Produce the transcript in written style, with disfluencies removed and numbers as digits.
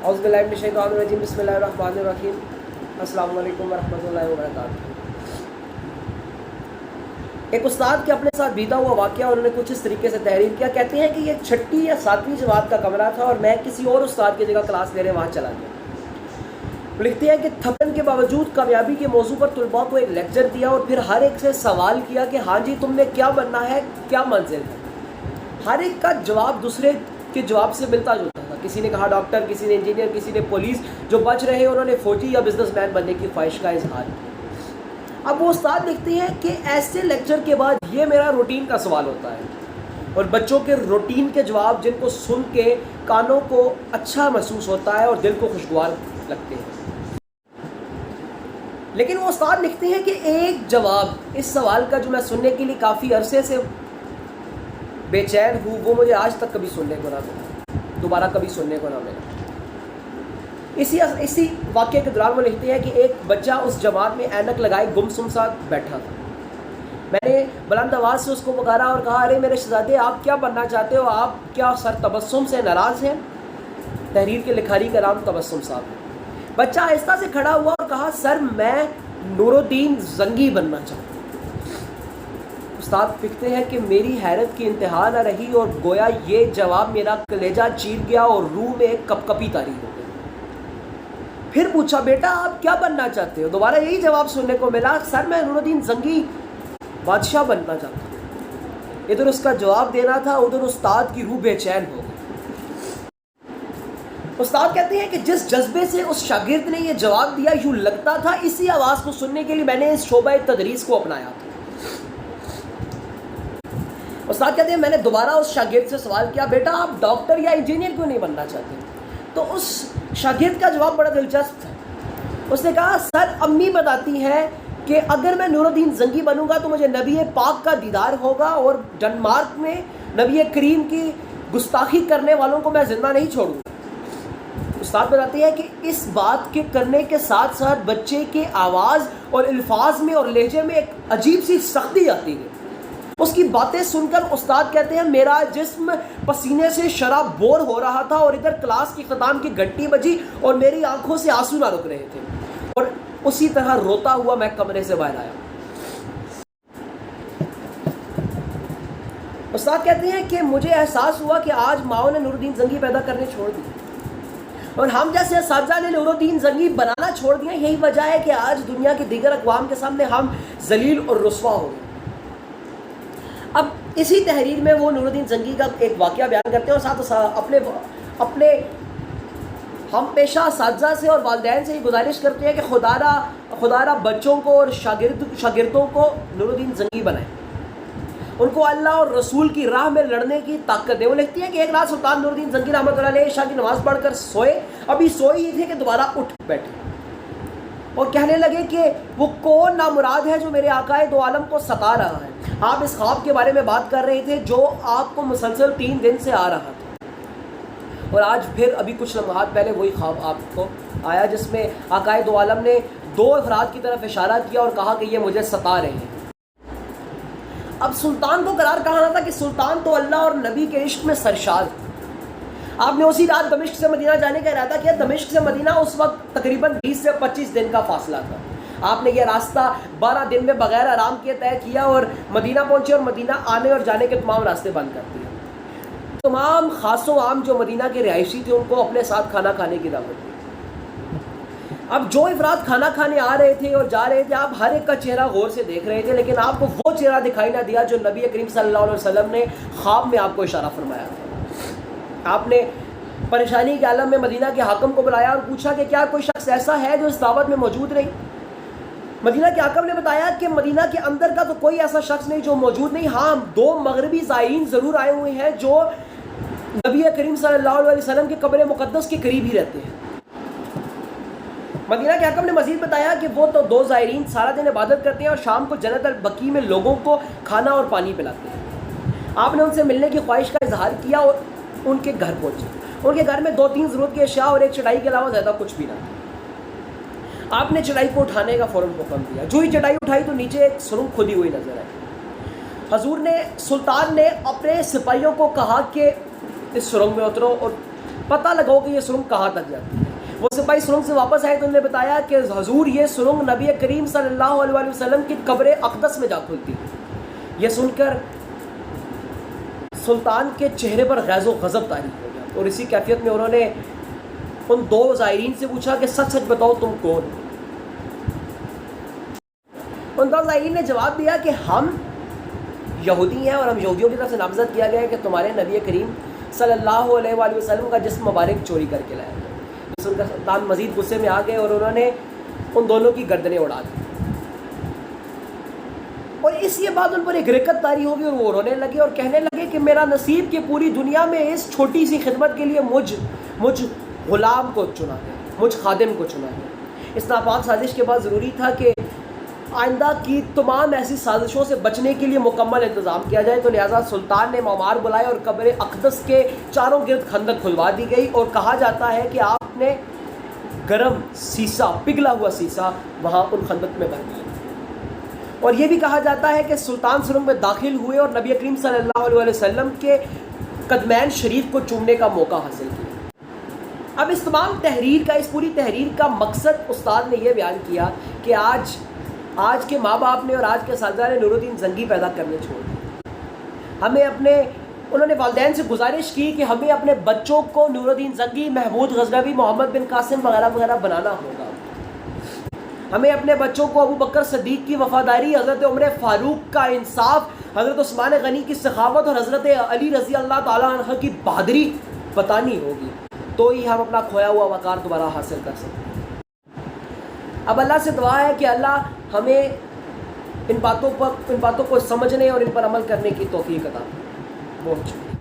औज़ु बिल्लाहि मिनश शैतानिर रजीम बिस्मिल्लाहिर रहमानिर रहीम अस्सलामु अलैकुम वरहमतुल्लाहि वबरकातुहू। एक उस्ताद के अपने साथ बीता हुआ वाक़या उन्होंने कुछ इस तरीके से तहरीर किया। कहते हैं कि ये 6ठी या 7वीं जमात का कमरा था और मैं किसी और उस्ताद की जगह क्लास ले रहे वहाँ चला गया। लिखते हैं कि थकन के बावजूद कामयाबी के मौजू पर तलबा को एक लेक्चर दिया और फिर हर एक से सवाल किया कि हाँ जी तुमने क्या बनना है, क्या मंजिल है। हर एक का जवाब दूसरे के जवाब से मिलता जुलता था। किसी ने कहा डॉक्टर, किसी ने इंजीनियर, किसी ने पुलिस। जो बच रहे उन्होंने फौजी या बिजनेसमैन बनने की ख्वाहिश का इजहार किया। अब वो उस्ताद लिखते हैं कि ऐसे लेक्चर के बाद ये मेरा रूटीन का सवाल होता है और बच्चों के रूटीन के जवाब जिनको सुन के कानों को अच्छा महसूस होता है और दिल को खुशगवार लगते हैं। लेकिन वो उस्ताद लिखते हैं कि एक जवाब इस सवाल का जो मैं सुनने के लिए काफ़ी अरसे से बेचैन हूँ, वो मुझे आज तक कभी सुनने को ना मिला, दोबारा कभी सुनने को ना मिला। इसी वाक़े के दौरान वो लिखते हैं कि एक बच्चा उस जमात में ऐनक लगाए गुमसुम सा बैठा था। मैंने बुलंद आवाज़ से उसको पुकारा और कहा, अरे मेरे शहजादे आप क्या बनना चाहते हो, आप क्या सर तबस्सुम से नाराज़ हैं। तहरीर के लिखारी का नाम तबस्सुम साहब है। बच्चा आहिस्ता से खड़ा हुआ और कहा, सर मैं नूरुद्दीन जंगी बनना चाहता हूँ। उस्ताद लिखते हैं कि मेरी हैरत की इंतहा न रही और गोया ये जवाब मेरा कलेजा चीर गया और रूह में कपकपी तारी हो गई। फिर पूछा, बेटा आप क्या बनना चाहते हो। दोबारा यही जवाब सुनने को मिला, सर मैं नूरुद्दीन जंगी बादशाह बनना चाहता हूँ। इधर उसका जवाब देना था, उधर उस्ताद की रूह बेचैन हो गई। उस्ताद कहते हैं कि जिस जज्बे से उस शागिर्द ने यह जवाब दिया, यूँ लगता था इसी आवाज़ को सुनने के लिए मैंने इस शोबा तदरीस को अपनाया था। उस्ताद कहते हैं मैंने दोबारा उस शागिर्द से सवाल किया, बेटा आप डॉक्टर या इंजीनियर क्यों नहीं बनना चाहते। तो उस शागिर्द का जवाब बड़ा दिलचस्प था। उसने कहा, सर अम्मी बताती है कि अगर मैं नूरुद्दीन जंगी बनूंगा तो मुझे नबी पाक का दीदार होगा और डेनमार्क में नबी करीम की गुस्ताखी करने वालों को मैं जिंदा नहीं छोड़ूंगा। उस्ताद बताती है कि इस बात के करने के साथ साथ बच्चे के आवाज़ और अल्फाज में और लहजे में एक अजीब सी सख्ती आती है। उसकी बातें सुनकर उस्ताद कहते हैं मेरा जिस्म पसीने से शराबोर हो रहा था और इधर क्लास की ख़ताम की घंटी बजी और मेरी आंखों से आंसू ना रुक रहे थे और उसी तरह रोता हुआ मैं कमरे से बाहर आया। उस्ताद कहते हैं कि मुझे एहसास हुआ कि आज माओ ने नूरुद्दीन जंगी पैदा करने छोड़ दी और हम जैसे असातिज़ा ने नूरुद्दीन जंगी बनाना छोड़ दिया। यही वजह है कि आज दुनिया की दीगर अक़वाम के सामने हम जलील और रुस्वा हो गए। अब इसी तहरीर में वो नूरुद्दीन जंगी का एक वाक़या बयान करते हैं और साथ अपने हम पेशा असातिज़ा से और वालिदैन से ये गुजारिश करते हैं कि खुदारा बच्चों को और शागिर्दों को नूरुद्दीन जंगी बनाए, उनको अल्लाह और रसूल की राह में लड़ने की ताकत दे। वो लिखती है कि एक रात सुल्तान नूरुद्दीन जंगी रहमतुल्लाह अलैह इशा की नमाज़ पढ़कर सोए, अभी सोए ही थे कि दोबारा उठ बैठे और कहने लगे कि वो कौन नामुराद है जो मेरे आकाए दो आलम को सता रहा है। आप इस ख्वाब के बारे में बात कर रहे थे जो आपको मुसलसल 3 दिन से आ रहा था और आज फिर अभी कुछ लम्हात पहले वही ख्वाब आपको आया जिसमें आकाए दो आलम ने 2 अफराद की तरफ इशारा किया और कहा कि ये मुझे सता रहे हैं। अब सुल्तान को करार कहा था कि सुल्तान तो अल्लाह और नबी के इश्क में सरशार। आपने उसी रात दमिश्क से मदीना जाने का इरादा किया। दमिश्क से मदीना उस वक्त तकरीबन 20 से 25 दिन का फासला था। आपने यह रास्ता 12 दिन में बगैर आराम के तय किया और मदीना पहुंचे और मदीना आने और जाने के तमाम रास्ते बंद कर दिए। तमाम खासों आम जो मदीना के रिहायशी थे उनको अपने साथ खाना खाने की दावत दी। अब जो अफराद खाना खाने आ रहे थे और जा रहे थे, आप हर एक का चेहरा गौर से देख रहे थे, लेकिन आपको वो चेहरा दिखाई ना दिया जो नबी करीम सल्लल्लाहु अलैहि वसल्लम ने ख्वाब में आपको इशारा फरमाया था। आपने परेशानी के आलम में मदीना के हाकम को बुलाया और पूछा कि क्या कोई शख्स ऐसा है जो इस दावत में मौजूद नहीं। मदीना के हाकम ने बताया कि मदीना के अंदर का तो कोई ऐसा शख्स नहीं जो मौजूद नहीं, हाँ 2 मगरबी ज़ायरीन ज़रूर आए हुए हैं जो नबी करीम सल्लल्लाहु अलैहि वसल्लम के कब्र मुक़द्दस के करीब ही रहते हैं। मदीना के हाकम ने मज़ीद बताया कि वो तो 2 ज़ायरीन सारा दिन इबादत करते हैं और शाम को जन्नत अल बकी में लोगों को खाना और पानी पिलाते हैं। आपने उनसे मिलने की ख्वाहिश का इजहार किया और उनके घर पहुँचे। उनके घर में 2-3 ज़रूरत की अशिया और एक चटाई के अलावा ज़्यादा कुछ भी ना था। आपने चटाई को उठाने का फ़ौरन हुक्म दिया। जो ही चटाई उठाई तो नीचे एक सुरंग खुदी हुई नजर आई। हजूर ने सुल्तान ने अपने सिपाहियों को कहा कि इस सुरंग में उतरो और पता लगाओ कि ये सुरंग कहाँ तक जाती है। وہ سپاہی سرنگ سے واپس آئے تو انہوں نے بتایا کہ حضور یہ سرنگ نبی کریم صلی اللہ علیہ وسلم کی قبر اقدس میں جا کھلتی. یہ سن کر سلطان کے چہرے پر غیظ و غضب طاری ہو گیا اور اسی کیفیت میں انہوں نے ان دو زائرین سے پوچھا کہ سچ سچ بتاؤ تم کون. ان دو زائرین نے جواب دیا کہ ہم یہودی ہیں اور ہم یہودیوں کی طرف سے نامزد کیا گیا ہے کہ تمہارے نبی کریم صلی اللہ علیہ وآلہ وسلم کا جسم مبارک چوری کر کے لایا. سن کر سلطان مزید غصے میں آ گئے اور انہوں نے ان دونوں کی گردنیں اڑا دی. اور اس کے بعد ان پر ایک رکت طاری ہوگی اور وہ رونے لگے اور کہنے لگے کہ میرا نصیب کہ پوری دنیا میں اس چھوٹی سی خدمت کے لیے مجھ غلام کو چنا ہے, مجھ خادم کو چنا ہے. اس ناپاک سازش کے بعد ضروری تھا کہ آئندہ کی تمام ایسی سازشوں سے بچنے کے لیے مکمل انتظام کیا جائے. تو لہٰذا سلطان نے معمار بلائے اور قبر اقدس کے چاروں گرد خندق کھلوا دی گئی اور کہا جاتا ہے کہ آپ نے گرم سیسا, پگھلا ہوا سیسا وہاں ان خندق میں بھر دیا. اور یہ بھی کہا جاتا ہے کہ سلطان سرنگ میں داخل ہوئے اور نبی کریم صلی اللہ علیہ وسلم کے قدمین شریف کو چومنے کا موقع حاصل کیا. اب اس تمام تحریر کا, اس پوری تحریر کا مقصد استاد نے یہ بیان کیا کہ آج کے ماں باپ نے اور آج کے اساتذہ نے نور الدین زنگی پیدا کرنے چھوڑ دیے. انہوں نے والدین سے گزارش کی کہ ہمیں اپنے بچوں کو نور الدین زنگی, محمود غزنوی, محمد بن قاسم وغیرہ وغیرہ بنانا ہوگا. ہمیں اپنے بچوں کو ابو بکر صدیق کی وفاداری, حضرت عمر فاروق کا انصاف, حضرت عثمان غنی کی سخاوت اور حضرت علی رضی اللہ تعالیٰ عنہ کی بہادری بتانی ہوگی, تو ہی ہم اپنا کھویا ہوا وقار دوبارہ حاصل کر سکتے ہیں. اب اللہ سے دعا ہے کہ اللہ ہمیں ان باتوں کو سمجھنے اور ان پر عمل کرنے کی توفیق عطا فرمائے. بہت شکریہ.